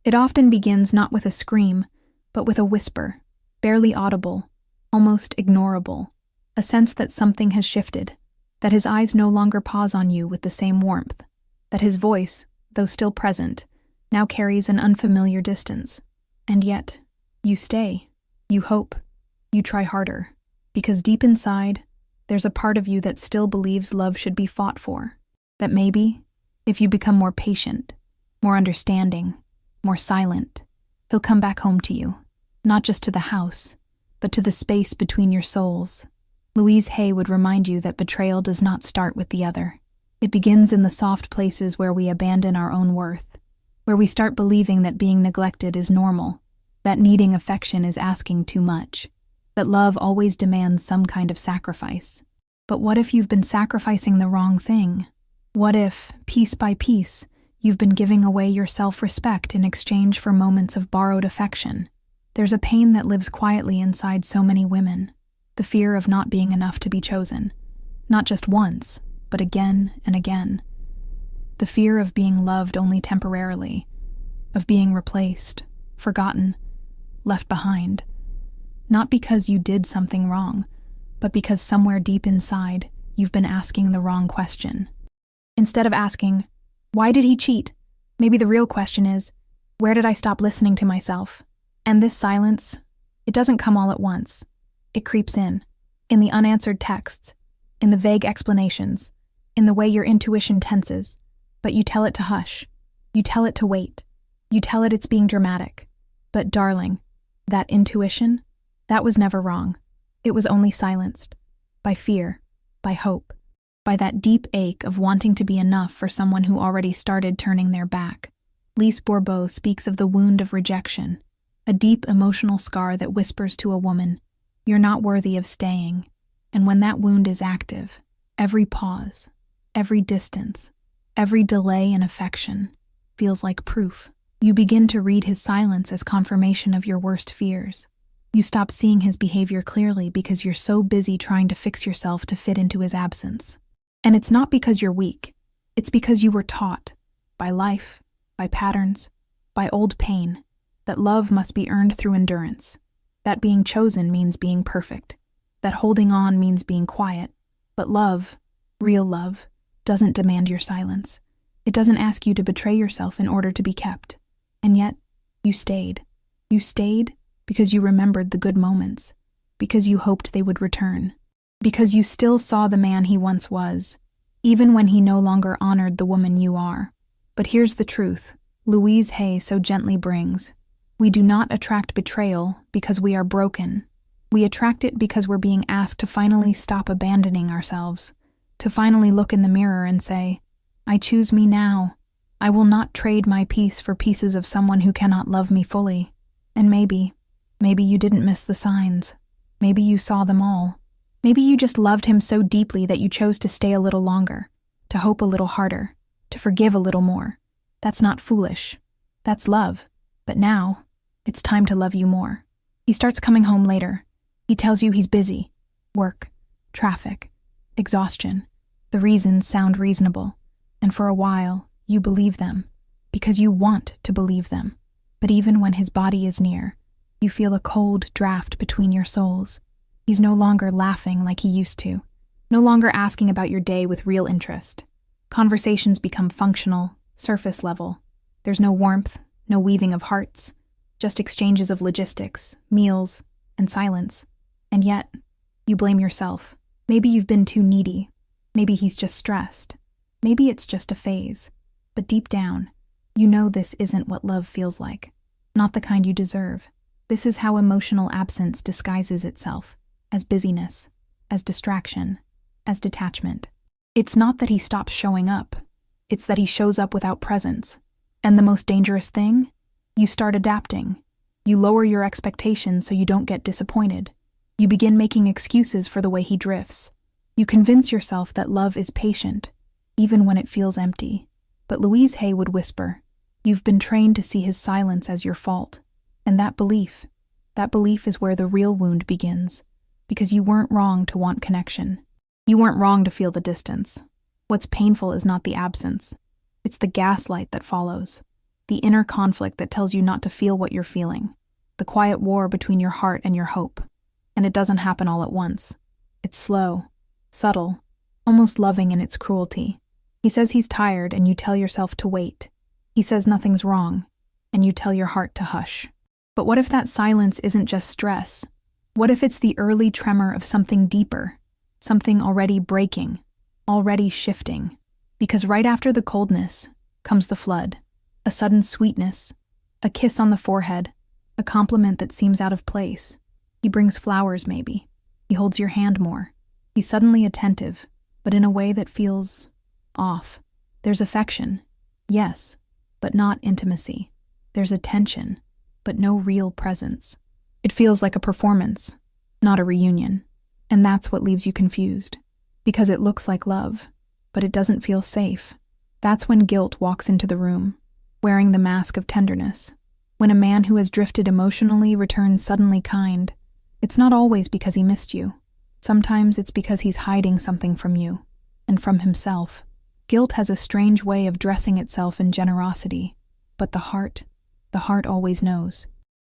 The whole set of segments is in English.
It often begins not with a scream, but with a whisper, barely audible, almost ignorable, a sense that something has shifted, that his eyes no longer pause on you with the same warmth, that his voice, though still present, now carries an unfamiliar distance. And yet, you stay, you hope, you try harder, because deep inside, there's a part of you that still believes love should be fought for, that maybe, if you become more patient, more understanding, more silent, he'll come back home to you, not just to the house, but to the space between your souls. Louise Hay would remind you that betrayal does not start with the other. It begins in the soft places where we abandon our own worth, where we start believing that being neglected is normal, that needing affection is asking too much, that love always demands some kind of sacrifice. But what if you've been sacrificing the wrong thing? What if, piece by piece, you've been giving away your self-respect in exchange for moments of borrowed affection? There's a pain that lives quietly inside so many women, the fear of not being enough to be chosen, not just once, but again and again. The fear of being loved only temporarily, of being replaced, forgotten, left behind. Not because you did something wrong, but because somewhere deep inside, you've been asking the wrong question. Instead of asking, why did he cheat? Maybe the real question is, where did I stop listening to myself? And this silence, it doesn't come all at once. It creeps in the unanswered texts, in the vague explanations, in the way your intuition tenses. But you tell it to hush. You tell it to wait. You tell it it's being dramatic. But darling, that intuition, that was never wrong. It was only silenced. By fear, by hope, by that deep ache of wanting to be enough for someone who already started turning their back. Lise Bourbeau speaks of the wound of rejection, a deep emotional scar that whispers to a woman, you're not worthy of staying. And when that wound is active, every pause, every distance, every delay in affection feels like proof. You begin to read his silence as confirmation of your worst fears. You stop seeing his behavior clearly because you're so busy trying to fix yourself to fit into his absence. And it's not because you're weak. It's because you were taught, by life, by patterns, by old pain, that love must be earned through endurance, that being chosen means being perfect, that holding on means being quiet. But love, real love, doesn't demand your silence. It doesn't ask you to betray yourself in order to be kept. And yet, you stayed. You stayed because you remembered the good moments, because you hoped they would return, because you still saw the man he once was, even when he no longer honored the woman you are. But here's the truth, Louise Hay so gently brings. We do not attract betrayal because we are broken. We attract it because we're being asked to finally stop abandoning ourselves, to finally look in the mirror and say, I choose me now. I will not trade my peace for pieces of someone who cannot love me fully. And maybe you didn't miss the signs. Maybe you saw them all. Maybe you just loved him so deeply that you chose to stay a little longer, to hope a little harder, to forgive a little more. That's not foolish. That's love. But now, it's time to love you more. He starts coming home later. He tells you he's busy. Work, traffic, exhaustion. The reasons sound reasonable. And for a while, you believe them, because you want to believe them. But even when his body is near, you feel a cold draft between your souls. He's no longer laughing like he used to, no longer asking about your day with real interest. Conversations become functional, surface level. There's no warmth, no weaving of hearts, just exchanges of logistics, meals, and silence. And yet, you blame yourself. Maybe you've been too needy. Maybe he's just stressed. Maybe it's just a phase. But deep down, you know this isn't what love feels like. Not the kind you deserve. This is how emotional absence disguises itself, as busyness, as distraction, as detachment. It's not that he stops showing up. It's that he shows up without presence. And the most dangerous thing? You start adapting. You lower your expectations so you don't get disappointed. You begin making excuses for the way he drifts. You convince yourself that love is patient, even when it feels empty. But Louise Hay would whisper, you've been trained to see his silence as your fault. And that belief is where the real wound begins. Because you weren't wrong to want connection. You weren't wrong to feel the distance. What's painful is not the absence. It's the gaslight that follows. the inner conflict that tells you not to feel what you're feeling, the quiet war between your heart and your hope. And it doesn't happen all at once. It's slow, subtle, almost loving in its cruelty. He says he's tired, and you tell yourself to wait. He says nothing's wrong, and you tell your heart to hush. But what if that silence isn't just stress? What if it's the early tremor of something deeper, something already breaking, already shifting? Because right after the coldness comes the flood, a sudden sweetness, a kiss on the forehead, a compliment that seems out of place. He brings flowers, maybe. He holds your hand more. He's suddenly attentive, but in a way that feels off. There's affection, yes, but not intimacy. There's attention, but no real presence. It feels like a performance, not a reunion. And that's what leaves you confused. Because it looks like love, but it doesn't feel safe. That's when guilt walks into the room, wearing the mask of tenderness. When a man who has drifted emotionally returns suddenly kind, it's not always because he missed you. Sometimes it's because he's hiding something from you, and from himself. Guilt has a strange way of dressing itself in generosity, but the heart always knows.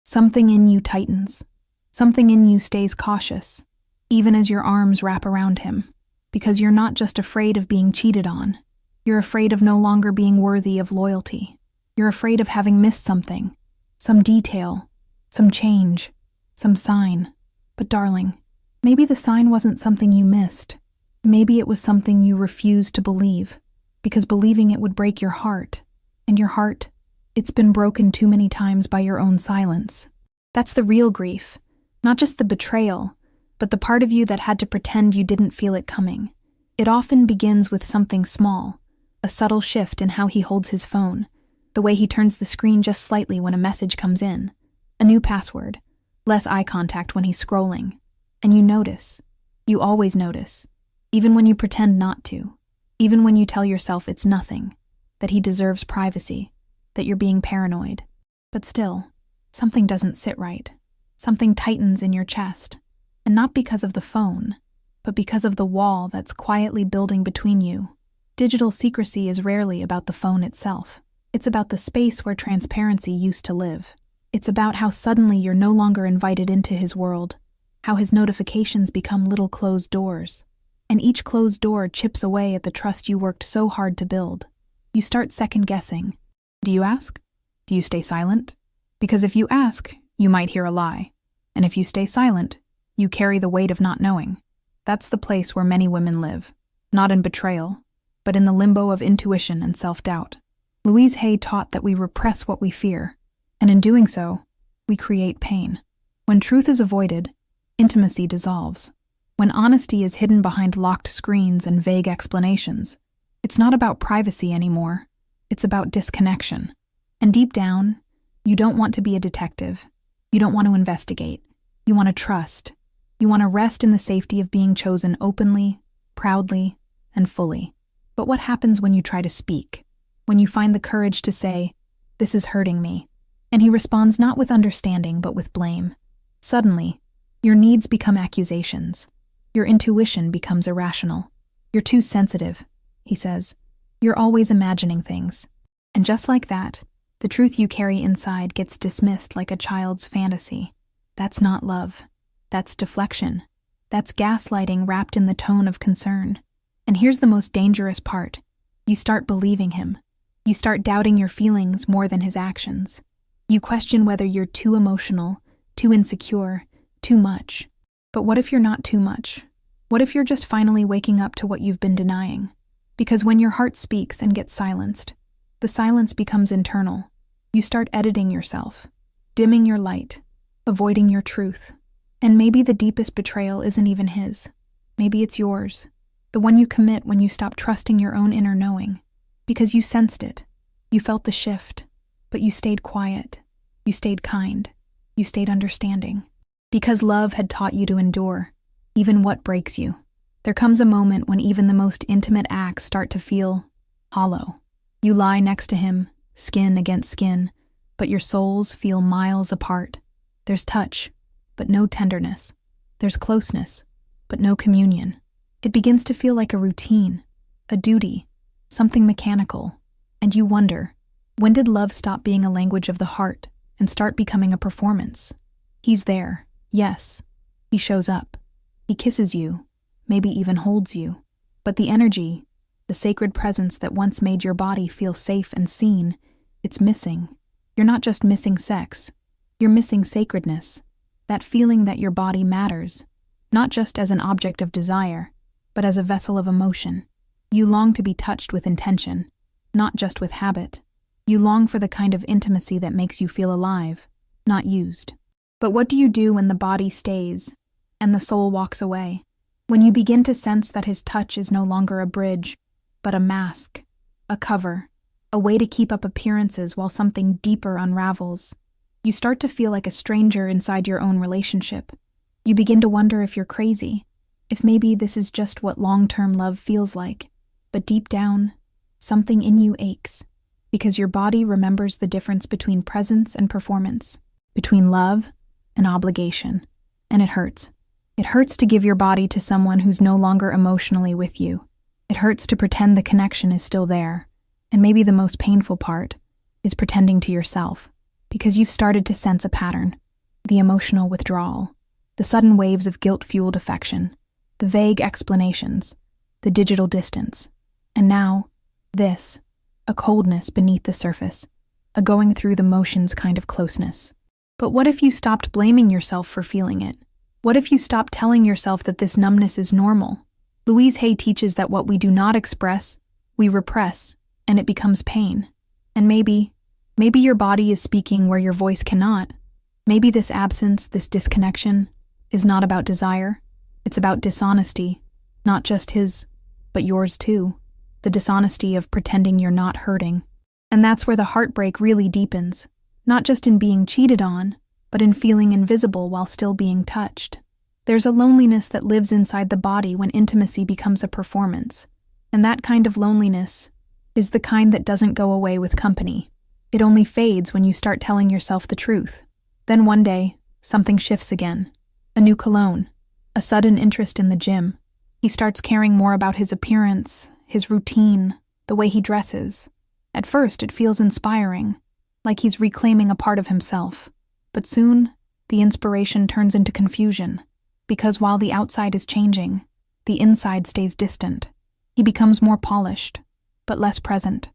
Something in you tightens. Something in you stays cautious, even as your arms wrap around him, because you're not just afraid of being cheated on. You're afraid of no longer being worthy of loyalty. You're afraid of having missed something, some detail, some change, some sign. But darling, maybe the sign wasn't something you missed. Maybe it was something you refused to believe, because believing it would break your heart. And your heart, it's been broken too many times by your own silence. That's the real grief, not just the betrayal, but the part of you that had to pretend you didn't feel it coming. It often begins with something small, a subtle shift in how he holds his phone, the way he turns the screen just slightly when a message comes in, a new password, less eye contact when he's scrolling. And you notice. You always notice, even when you pretend not to, even when you tell yourself it's nothing, that he deserves privacy, that you're being paranoid. But still, something doesn't sit right. Something tightens in your chest, and not because of the phone, but because of the wall that's quietly building between you. Digital secrecy is rarely about the phone itself. It's about the space where transparency used to live. It's about how suddenly you're no longer invited into his world, how his notifications become little closed doors. And each closed door chips away at the trust you worked so hard to build. You start second-guessing. Do you ask? Do you stay silent? Because if you ask, you might hear a lie. And if you stay silent, you carry the weight of not knowing. That's the place where many women live. Not in betrayal, but in the limbo of intuition and self-doubt. Louise Hay taught that we repress what we fear, and in doing so, we create pain. When truth is avoided, intimacy dissolves. When honesty is hidden behind locked screens and vague explanations, it's not about privacy anymore. It's about disconnection. And deep down, you don't want to be a detective. You don't want to investigate. You want to trust. You want to rest in the safety of being chosen openly, proudly, and fully. But what happens when you try to speak? When you find the courage to say, "This is hurting me," and he responds not with understanding but with blame. Suddenly, your needs become accusations. Your intuition becomes irrational. "You're too sensitive," he says. "You're always imagining things." And just like that, the truth you carry inside gets dismissed like a child's fantasy. That's not love. That's deflection. That's gaslighting wrapped in the tone of concern. And here's the most dangerous part. You start believing him. You start doubting your feelings more than his actions. You question whether you're too emotional, too insecure, too much. But what if you're not too much? What if you're just finally waking up to what you've been denying? Because when your heart speaks and gets silenced, the silence becomes internal. You start editing yourself, dimming your light, avoiding your truth. And maybe the deepest betrayal isn't even his. Maybe it's yours. The one you commit when you stop trusting your own inner knowing. Because you sensed it. You felt the shift. But you stayed quiet. You stayed kind. You stayed understanding. Because love had taught you to endure, even what breaks you. There comes a moment when even the most intimate acts start to feel hollow. You lie next to him, skin against skin, but your souls feel miles apart. There's touch, but no tenderness. There's closeness, but no communion. It begins to feel like a routine, a duty, something mechanical. And you wonder, When did love stop being a language of the heart and start becoming a performance? He's there, yes. He shows up. He kisses you, maybe even holds you. But the energy, the sacred presence that once made your body feel safe and seen, it's missing. You're not just missing sex. You're missing sacredness. That feeling that your body matters, not just as an object of desire, but as a vessel of emotion. You long to be touched with intention, not just with habit. You long for the kind of intimacy that makes you feel alive, not used. But what do you do when the body stays and the soul walks away? When you begin to sense that his touch is no longer a bridge, but a mask, a cover, a way to keep up appearances while something deeper unravels. You start to feel like a stranger inside your own relationship. You begin to wonder if you're crazy, if maybe this is just what long-term love feels like. But deep down, something in you aches, because your body remembers the difference between presence and performance, between love and obligation, and it hurts. It hurts to give your body to someone who's no longer emotionally with you. It hurts to pretend the connection is still there, and maybe the most painful part is pretending to yourself, because you've started to sense a pattern, the emotional withdrawal, the sudden waves of guilt-fueled affection, the vague explanations, the digital distance, and now, this, a coldness beneath the surface, a going through the motions kind of closeness. But what if you stopped blaming yourself for feeling it? What if you stopped telling yourself that this numbness is normal? Louise teaches that what we do not express, we repress, and it becomes pain. And maybe your body is speaking where your voice cannot. Maybe this absence, this disconnection, is not about desire. It's about dishonesty, not just his, but yours too. The dishonesty of pretending you're not hurting. And that's where the heartbreak really deepens, not just in being cheated on, but in feeling invisible while still being touched. There's a loneliness that lives inside the body when intimacy becomes a performance. And that kind of loneliness is the kind that doesn't go away with company. It only fades when you start telling yourself the truth. Then one day, something shifts again. A new cologne, a sudden interest in the gym. He starts caring more about his appearance, his routine, the way he dresses. At first, it feels inspiring, like he's reclaiming a part of himself. But soon, the inspiration turns into confusion, because while the outside is changing, the inside stays distant. He becomes more polished, but less present,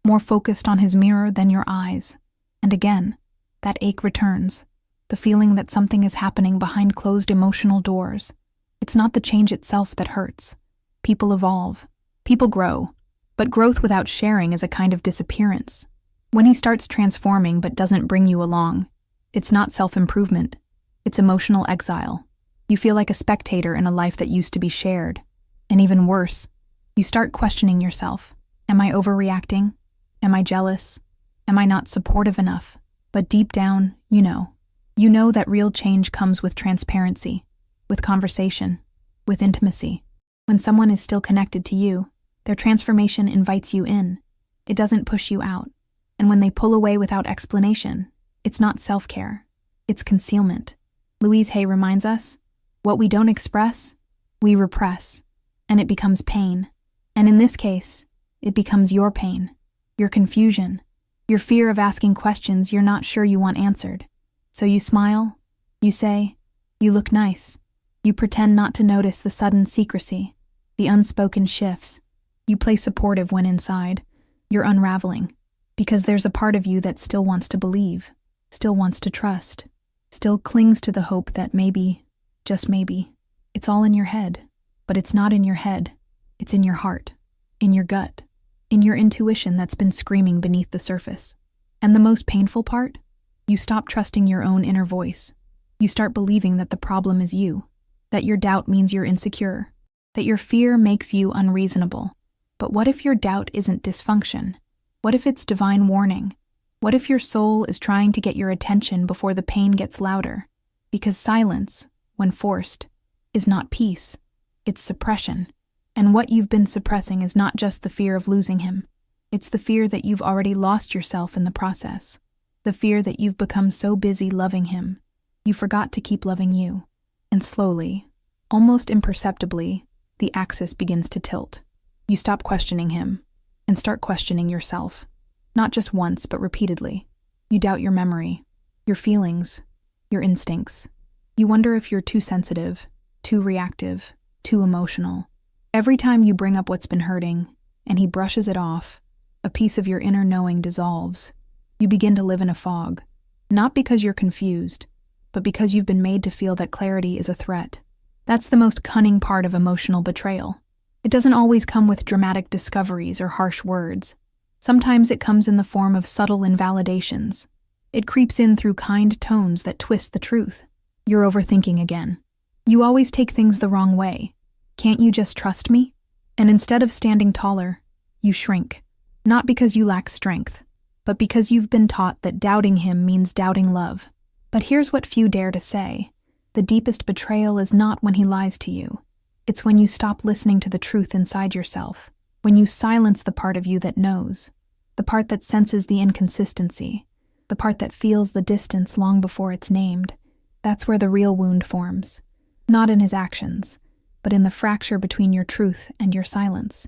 more focused on his mirror than your eyes. And again, that ache returns, the feeling that something is happening behind closed emotional doors. It's not the change itself that hurts. People evolve. People grow. But growth without sharing is a kind of disappearance. When he starts transforming but doesn't bring you along, it's not self-improvement. It's emotional exile. You feel like a spectator in a life that used to be shared. And even worse, you start questioning yourself. Am I overreacting? Am I jealous? Am I not supportive enough? But deep down, you know that real change comes with transparency, with conversation, with intimacy. When someone is still connected to you, their transformation invites you in. It doesn't push you out. And when they pull away without explanation, it's not self-care. It's concealment. Louise Hay reminds us, what we don't express, we repress, and it becomes pain. And in this case, it becomes your pain, your confusion, your fear of asking questions you're not sure you want answered. So you smile, you say, you look nice. You pretend not to notice the sudden secrecy, the unspoken shifts. You play supportive when inside. You're unraveling, because there's a part of you that still wants to believe, still wants to trust, still clings to the hope that maybe, just maybe, it's all in your head. But it's not in your head. It's in your heart, in your gut, in your intuition that's been screaming beneath the surface. And the most painful part? You stop trusting your own inner voice. You start believing that the problem is you, that your doubt means you're insecure, that your fear makes you unreasonable. But what if your doubt isn't dysfunction? What if it's divine warning? What if your soul is trying to get your attention before the pain gets louder? Because silence, when forced, is not peace, it's suppression. And what you've been suppressing is not just the fear of losing him. It's the fear that you've already lost yourself in the process. The fear that you've become so busy loving him, you forgot to keep loving you. And slowly, almost imperceptibly, the axis begins to tilt. You stop questioning him and start questioning yourself. Not just once, but repeatedly. You doubt your memory, your feelings, your instincts. You wonder if you're too sensitive, too reactive, too emotional. Every time you bring up what's been hurting, and he brushes it off, a piece of your inner knowing dissolves. You begin to live in a fog, not because you're confused, but because you've been made to feel that clarity is a threat. That's the most cunning part of emotional betrayal. It doesn't always come with dramatic discoveries or harsh words. Sometimes it comes in the form of subtle invalidations. It creeps in through kind tones that twist the truth. You're overthinking again. You always take things the wrong way. Can't you just trust me? And instead of standing taller, you shrink. Not because you lack strength, but because you've been taught that doubting him means doubting love. But here's what few dare to say. The deepest betrayal is not when he lies to you. It's when you stop listening to the truth inside yourself, when you silence the part of you that knows, the part that senses the inconsistency, the part that feels the distance long before it's named. That's where the real wound forms. Not in his actions, but in the fracture between your truth and your silence.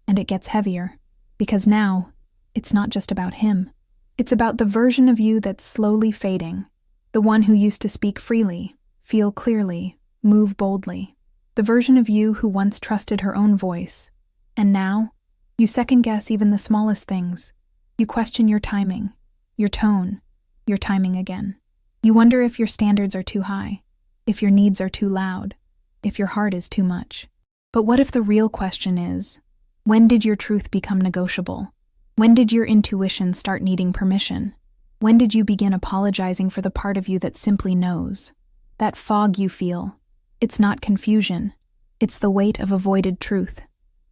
And it gets heavier, because now, it's not just about him. It's about the version of you that's slowly fading, the one who used to speak freely, feel clearly, move boldly, the version of you who once trusted her own voice. And now, you second-guess even the smallest things. You question your timing, your tone, your timing again. You wonder if your standards are too high, if your needs are too loud, if your heart is too much. But what if the real question is, when did your truth become negotiable? When did your intuition start needing permission? When did you begin apologizing for the part of you that simply knows? That fog you feel, it's not confusion. It's the weight of avoided truth.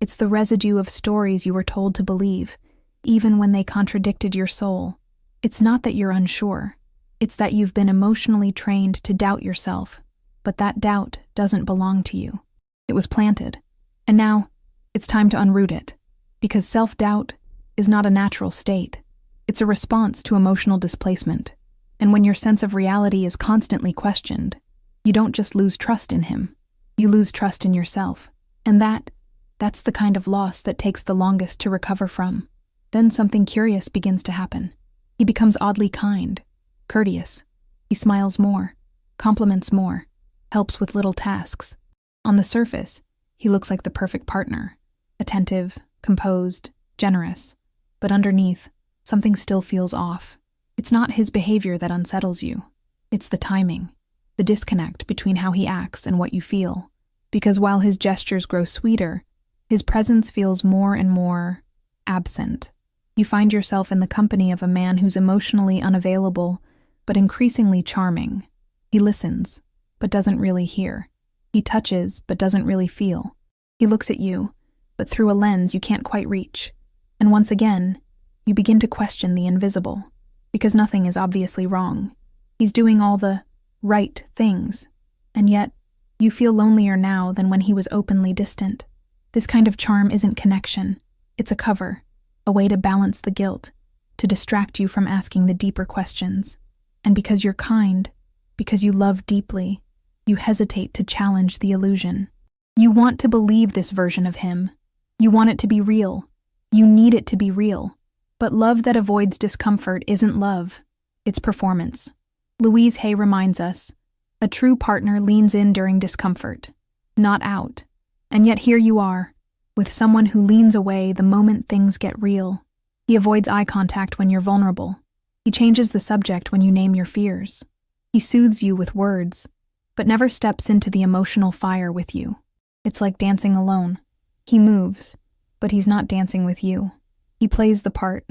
It's the residue of stories you were told to believe, even when they contradicted your soul. It's not that you're unsure. It's that you've been emotionally trained to doubt yourself, but that doubt doesn't belong to you. It was planted, and now it's time to unroot it, because self-doubt is not a natural state. It's a response to emotional displacement, and when your sense of reality is constantly questioned, you don't just lose trust in him, you lose trust in yourself, and that's the kind of loss that takes the longest to recover from. Then something curious begins to happen. He becomes oddly kind, courteous. He smiles more, compliments more, helps with little tasks. On the surface, he looks like the perfect partner, attentive, composed, generous. But underneath, something still feels off. It's not his behavior that unsettles you. It's the timing, the disconnect between how he acts and what you feel. Because while his gestures grow sweeter, his presence feels more and more absent. You find yourself in the company of a man who's emotionally unavailable, but increasingly charming. He listens, but doesn't really hear. He touches, but doesn't really feel. He looks at you, but through a lens you can't quite reach. And once again, you begin to question the invisible, because nothing is obviously wrong. He's doing all the right things, and yet you feel lonelier now than when he was openly distant. This kind of charm isn't connection. It's a cover, a way to balance the guilt, to distract you from asking the deeper questions. And because you're kind, because you love deeply, you hesitate to challenge the illusion. You want to believe this version of him. You want it to be real. You need it to be real. But love that avoids discomfort isn't love. It's performance. Louise Hay reminds us, a true partner leans in during discomfort, not out. And yet here you are, with someone who leans away the moment things get real. He avoids eye contact when you're vulnerable. He changes the subject when you name your fears. He soothes you with words, but never steps into the emotional fire with you. It's like dancing alone. He moves, but he's not dancing with you. He plays the part,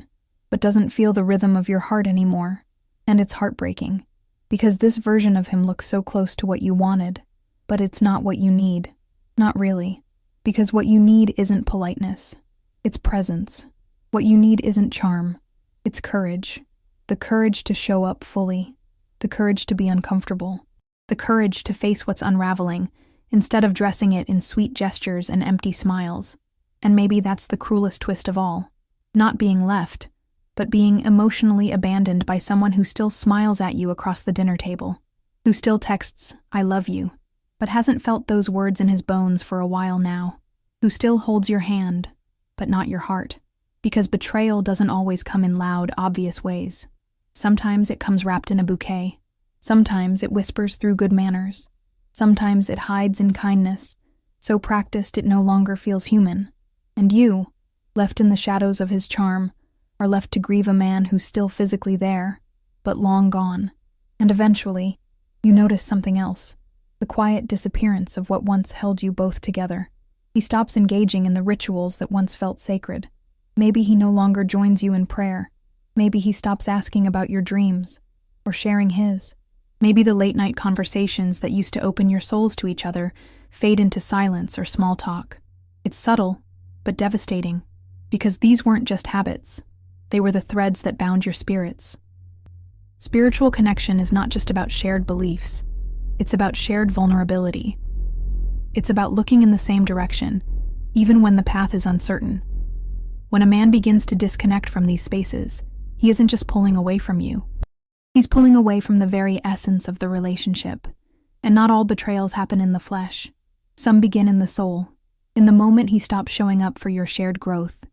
but doesn't feel the rhythm of your heart anymore. And it's heartbreaking, because this version of him looks so close to what you wanted, but it's not what you need. Not really, because what you need isn't politeness. It's presence. What you need isn't charm. It's courage. The courage to show up fully. The courage to be uncomfortable. The courage to face what's unraveling, instead of dressing it in sweet gestures and empty smiles. And maybe that's the cruelest twist of all. Not being left, but being emotionally abandoned by someone who still smiles at you across the dinner table, who still texts, "I love you," but hasn't felt those words in his bones for a while now, who still holds your hand, but not your heart. Because betrayal doesn't always come in loud, obvious ways. Sometimes it comes wrapped in a bouquet. Sometimes it whispers through good manners. Sometimes it hides in kindness, so practiced it no longer feels human. And you, left in the shadows of his charm, are left to grieve a man who's still physically there, but long gone. And eventually, you notice something else. The quiet disappearance of what once held you both together. He stops engaging in the rituals that once felt sacred. Maybe he no longer joins you in prayer. Maybe he stops asking about your dreams, or sharing his. Maybe the late-night conversations that used to open your souls to each other fade into silence or small talk. It's subtle, but devastating, because these weren't just habits. They were the threads that bound your spirits. Spiritual connection is not just about shared beliefs. It's about shared vulnerability. It's about looking in the same direction, even when the path is uncertain. When a man begins to disconnect from these spaces, he isn't just pulling away from you. He's pulling away from the very essence of the relationship. And not all betrayals happen in the flesh. Some begin in the soul. In the moment he stops showing up for your shared growth.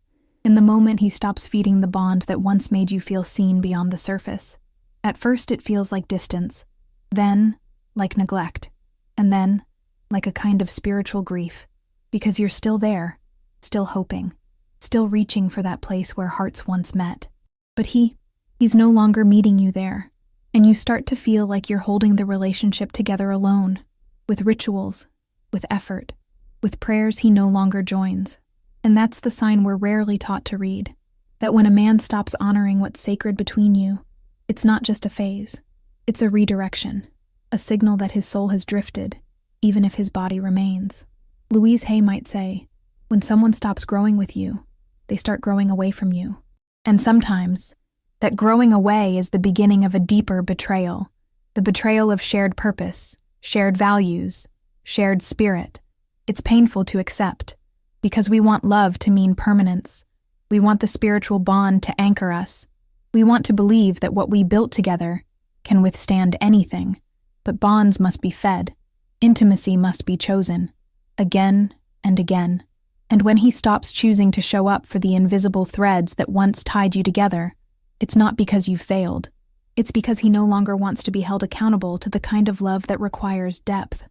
In the moment he stops feeding the bond that once made you feel seen beyond the surface. At first it feels like distance, then like neglect, and then like a kind of spiritual grief, because you're still there, still hoping, still reaching for that place where hearts once met. But he's no longer meeting you there, and you start to feel like you're holding the relationship together alone, with rituals, with effort, with prayers he no longer joins. And that's the sign we're rarely taught to read, that when a man stops honoring what's sacred between you, it's not just a phase, it's a redirection, a signal that his soul has drifted, even if his body remains. Louise Hay might say, when someone stops growing with you, they start growing away from you. And sometimes, that growing away is the beginning of a deeper betrayal, the betrayal of shared purpose, shared values, shared spirit. It's painful to accept, because we want love to mean permanence. We want the spiritual bond to anchor us. We want to believe that what we built together can withstand anything. But bonds must be fed. Intimacy must be chosen, again and again. And when he stops choosing to show up for the invisible threads that once tied you together, it's not because you've failed. It's because he no longer wants to be held accountable to the kind of love that requires depth.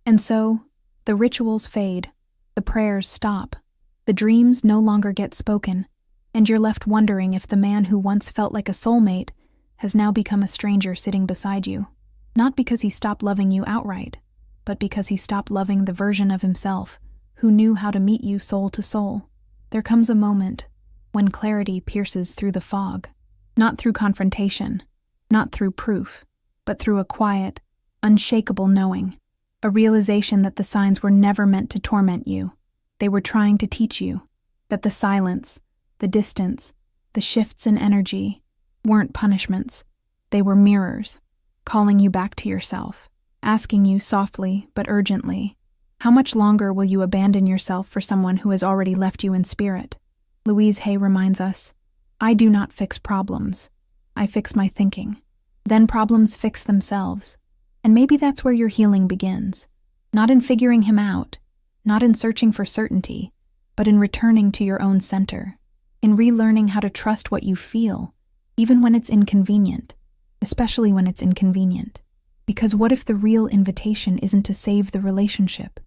And so, the rituals fade, the prayers stop, the dreams no longer get spoken, and you're left wondering if the man who once felt like a soulmate has now become a stranger sitting beside you. Not because he stopped loving you outright, but because he stopped loving the version of himself who knew how to meet you soul to soul. There comes a moment when clarity pierces through the fog, not through confrontation, not through proof, but through a quiet, unshakable knowing, a realization that the signs were never meant to torment you. They were trying to teach you that the silence, the distance, the shifts in energy weren't punishments. They were mirrors, calling you back to yourself, asking you softly but urgently, how much longer will you abandon yourself for someone who has already left you in spirit? Louise Hay reminds us, I do not fix problems. I fix my thinking. Then problems fix themselves. And maybe that's where your healing begins. Not in figuring him out, not in searching for certainty, but in returning to your own center, in relearning how to trust what you feel, even when it's inconvenient, especially when it's inconvenient. Because what if the real invitation isn't to save the relationship,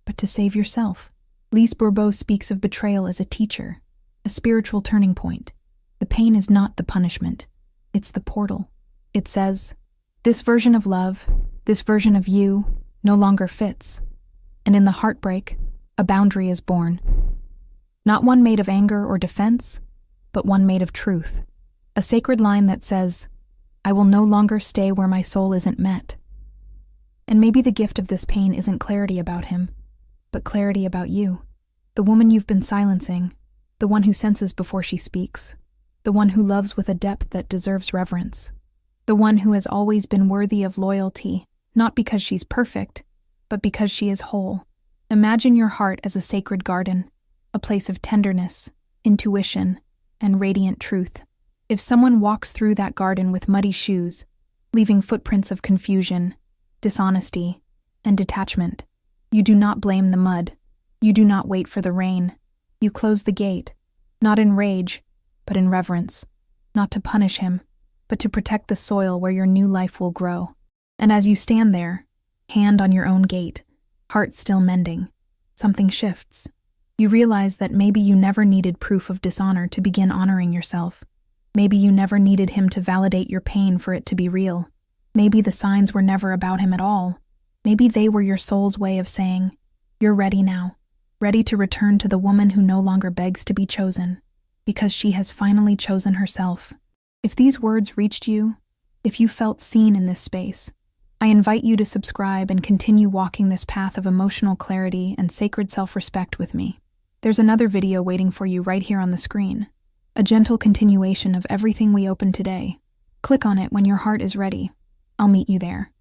but to save yourself? Lise Bourbeau speaks of betrayal as a teacher, a spiritual turning point. The pain is not the punishment, it's the portal. It says, this version of love, this version of you, no longer fits. And in the heartbreak, a boundary is born. Not one made of anger or defense, but one made of truth. A sacred line that says, I will no longer stay where my soul isn't met. And maybe the gift of this pain isn't clarity about him, but clarity about you. The woman you've been silencing, the one who senses before she speaks, the one who loves with a depth that deserves reverence, the one who has always been worthy of loyalty, not because she's perfect, but because she is whole. Imagine your heart as a sacred garden, a place of tenderness, intuition, and radiant truth. If someone walks through that garden with muddy shoes, leaving footprints of confusion, dishonesty, and detachment, you do not blame the mud. You do not wait for the rain. You close the gate, Not in rage, but in reverence. Not to punish him, but to protect the soil where your new life will grow. And as you stand there, hand on your own gate, heart still mending, something shifts. You realize that maybe you never needed proof of dishonor to begin honoring yourself. Maybe you never needed him to validate your pain for it to be real. Maybe the signs were never about him at all. Maybe they were your soul's way of saying, "You're ready now, ready to return to the woman who no longer begs to be chosen, because she has finally chosen herself." If these words reached you, if you felt seen in this space, I invite you to subscribe and continue walking this path of emotional clarity and sacred self-respect with me. There's another video waiting for you right here on the screen, a gentle continuation of everything we opened today. Click on it when your heart is ready. I'll meet you there.